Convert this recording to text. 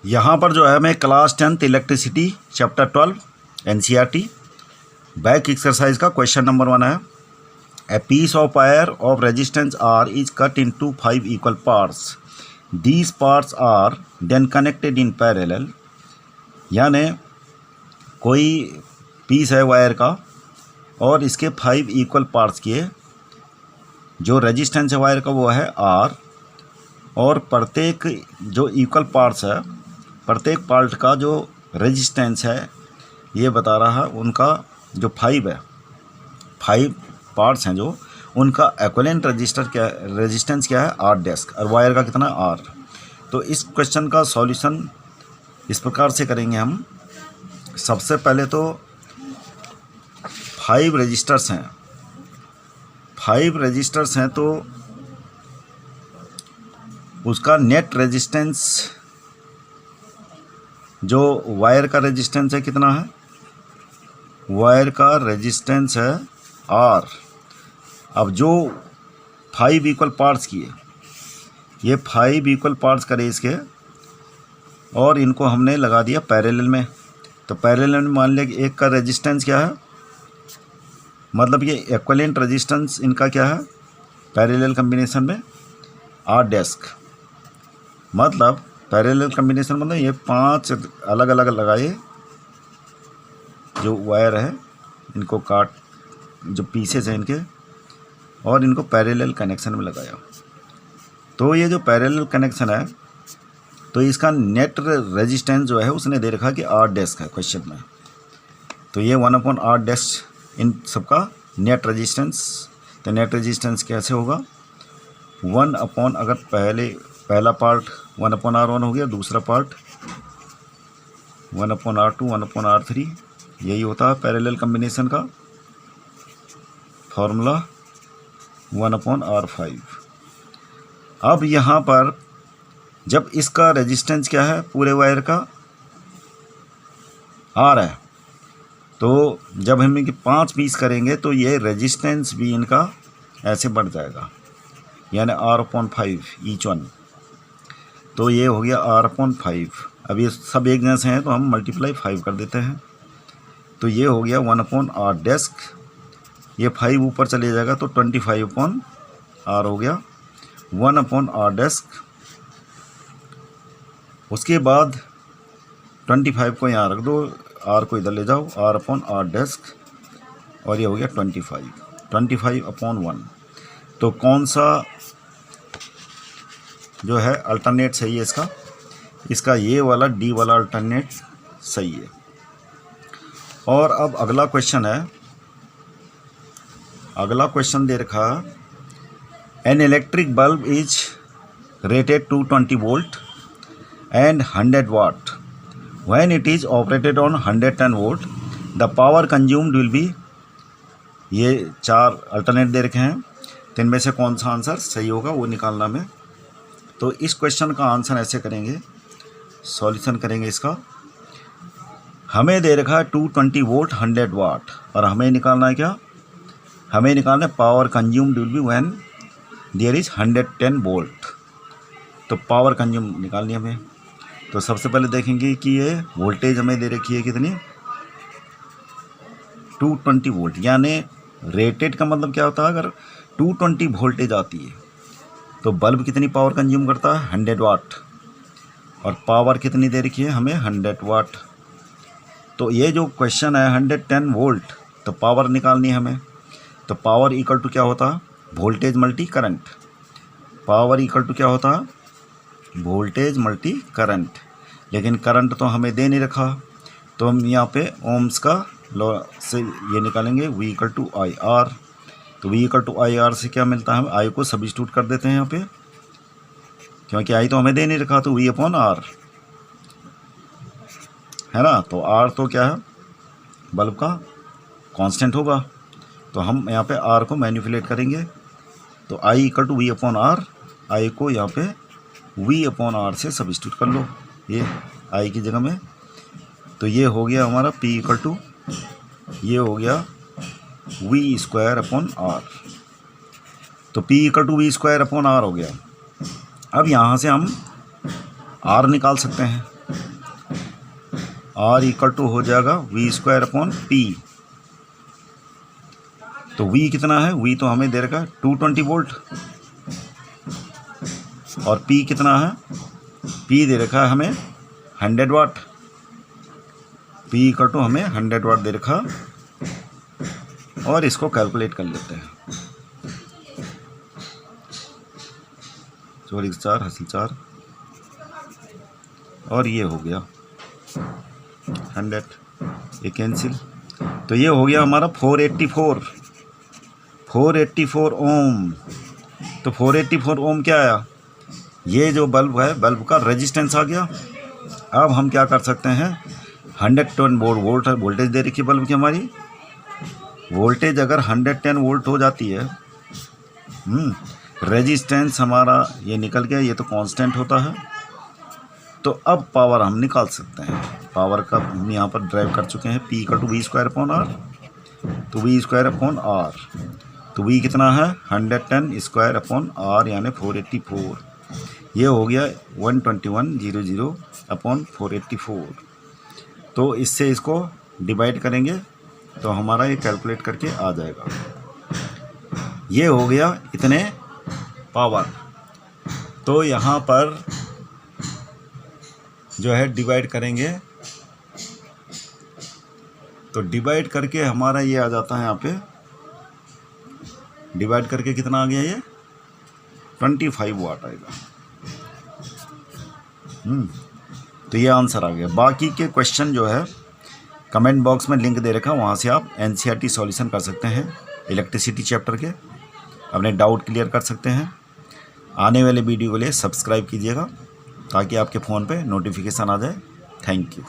यहाँ पर जो है हमें class 10th electricity chapter 12 NCERT back exercise का क्वेश्चन नंबर 1 है। A piece of wire of resistance R is cut into 5 equal parts. These parts are then connected in parallel. यानी कोई piece है वायर का और इसके 5 इक्वल पार्ट्स किए। जो रेजिस्टेंस है वायर का वो है आर, और प्रत्येक जो इक्वल पार्ट्स है, प्रत्येक पार्ट का जो रेजिस्टेंस है ये बता रहा है। उनका जो 5 है, 5 पार्ट्स हैं जो उनका इक्विवेलेंट रेजिस्टेंस क्या है, आर डेस्क, और वायर का कितना आर। तो इस क्वेश्चन का सॉल्यूशन इस प्रकार से करेंगे हम। सबसे पहले तो 5 रजिस्टर्स हैं, 5 रजिस्टर्स हैं, तो उसका नेट रेजिस्टेंस जो वायर का रेजिस्टेंस है कितना है, वायर का रेजिस्टेंस है आर। अब जो 5 इक्वल पार्ट्स किए, ये 5 इक्वल पार्ट्स करे इसके, और इनको हमने लगा दिया पैरेलल में। तो पैरेलल में मान लिया कि एक का रेजिस्टेंस क्या है, मतलब ये इक्विवेलेंट रेजिस्टेंस इनका क्या है पैरेलल कम्बिनेशन में, आर डेस्क। मतलब पैरेलल कम्बिनेशन मतलब ये 5 अलग अलग लगाए जो वायर है, इनको काट, जो पीसेस हैं इनके, और इनको पैरेलल कनेक्शन में लगाया। तो ये जो पैरेलल कनेक्शन है, तो इसका नेट रेजिस्टेंस जो है उसने दे रखा कि आर डेस्क है क्वेश्चन में। तो ये 1/r डेस्क इन सबका नेट रेजिस्टेंस। तो नेट रेजिस्टेंस कैसे होगा, 1/, अगर पहला पार्ट 1/r1 हो गया, दूसरा पार्ट 1/r2, 1/r3, यही होता है पैरेलल कम्बिनेशन का फॉर्मूला 1/r5। अब यहाँ पर जब इसका रेजिस्टेंस क्या है पूरे वायर का आर है, तो जब हम इनके 5 पीस करेंगे तो ये रेजिस्टेंस भी इनका ऐसे बढ़ जाएगा, यानी r/5 ईच वन। तो ये हो गया r/5। अब ये सब एक जैसे हैं तो हम मल्टीप्लाई 5 कर देते हैं। तो ये हो गया 1/r डेस्क, ये 5 ऊपर चले जाएगा तो 25/r हो गया 1/r डेस्क। उसके बाद 25 को यहाँ रख दो, r को इधर ले जाओ, r/r डेस्क, और ये हो गया 25/1। तो कौन सा जो है अल्टरनेट सही है इसका ये वाला डी वाला अल्टरनेट सही है। और अब अगला क्वेश्चन है, अगला क्वेश्चन दे रखा, an electric bulb is rated to 20 volt and 100 watt when it is operated on 110 volt, the power consumed will be. ये 4 अल्टरनेट दे रखे हैं, तो इनमें से कौन सा आंसर सही होगा वो निकालना में। तो इस क्वेश्चन का आंसर ऐसे करेंगे, सॉल्यूशन करेंगे इसका। हमें दे रखा है 220 वोल्ट 100 वाट, और हमें निकालना है क्या, हमें निकालना है power consumed will be when there is 110 volt. तो पावर कंज्यूम निकालनी हमें। तो सबसे पहले देखेंगे कि ये वोल्टेज हमें दे रखी है कितनी, 220 वोल्ट। यानी रेटेड का मतलब क्या होता है, अगर 220 वोल्टेज आती है तो बल्ब कितनी पावर कंज्यूम करता है, 100 वाट, और पावर कितनी दे रखी है हमें, 100 वाट। तो ये जो क्वेश्चन है 110 वोल्ट, तो पावर निकालनी है हमें। तो पावर इक्वल टू क्या होता है, voltage multi current. Power equal to क्या होता है, वोल्टेज मल्टी करंट। लेकिन करंट तो हमें दे नहीं रखा, तो हम यहाँ पे ओम्स का लॉ से ये निकालेंगे, V इक्वल टू IR। तो V इक्वल टू IR से क्या मिलता है, हम I को सब्स्टिट्यूट कर देते हैं यहाँ पे, क्योंकि I तो हमें दे नहीं रखा, तो V/R है ना। तो R तो क्या है, बल्ब का कांस्टेंट होगा। तो हम यहाँ पे R को मैनिपुलेट करेंगे, तो I equal to V/R, I को यहाँ पे V/R से सब्स्टिट्यूट कर लो, ये I की जगह में। तो ये हो गया हमारा P इक्वल टू, ये हो गया V²/R। तो P इक्वल टू V²/R हो गया। अब यहाँ से हम R निकाल सकते हैं। R इक्वल टू हो जाएगा V² अपॉन P। तो V कितना है, V तो हमें दे रखा है 220 वोल्ट, और P कितना है, P दे रखा है हमें 100 वाट। P इक्वल टू हमें 100 वाट दे रखा, और इसको कैलकुलेट कर लेते हैं। 4 × 4 हासिल 4, और ये हो गया 100, ये कैंसिल। तो ये हो गया हमारा 484 ओम। तो 484 ओम क्या आया, ये जो बल्ब है, बल्ब का रेजिस्टेंस आ गया। अब हम क्या कर सकते हैं, 110 वोल्ट वोल्टेज दे रखी है बल्ब की हमारी। वोल्टेज अगर 110 वोल्ट हो जाती है, रेजिस्टेंस हमारा ये निकल गया, ये तो कांस्टेंट होता है। तो अब पावर हम निकाल सकते हैं। पावर का हम यहाँ पर ड्राइव कर चुके हैं, P equal to V² upon R। तो V² अपॉन R, तो V कितना है 110² अपॉन R यानी 484। ये हो गया 12100 अपॉन 484। तो इससे इसको डिवाइड करेंगे तो हमारा ये कैलकुलेट करके आ जाएगा। ये हो गया इतने पावर। तो यहाँ पर जो है डिवाइड करेंगे, तो डिवाइड करके हमारा ये आ जाता है, यहाँ पे डिवाइड करके कितना आ गया, ये 25 वाट आएगा। तो ये आंसर आ गया। बाकी के क्वेश्चन जो है कमेंट बॉक्स में लिंक दे रखा है, वहाँ से आप NCERT सॉल्यूशन कर सकते हैं इलेक्ट्रिसिटी चैप्टर के, अपने डाउट क्लियर कर सकते हैं। आने वाले वीडियो के लिए सब्सक्राइब कीजिएगा ताकि आपके फ़ोन पे नोटिफिकेशन आ जाए। Thank you.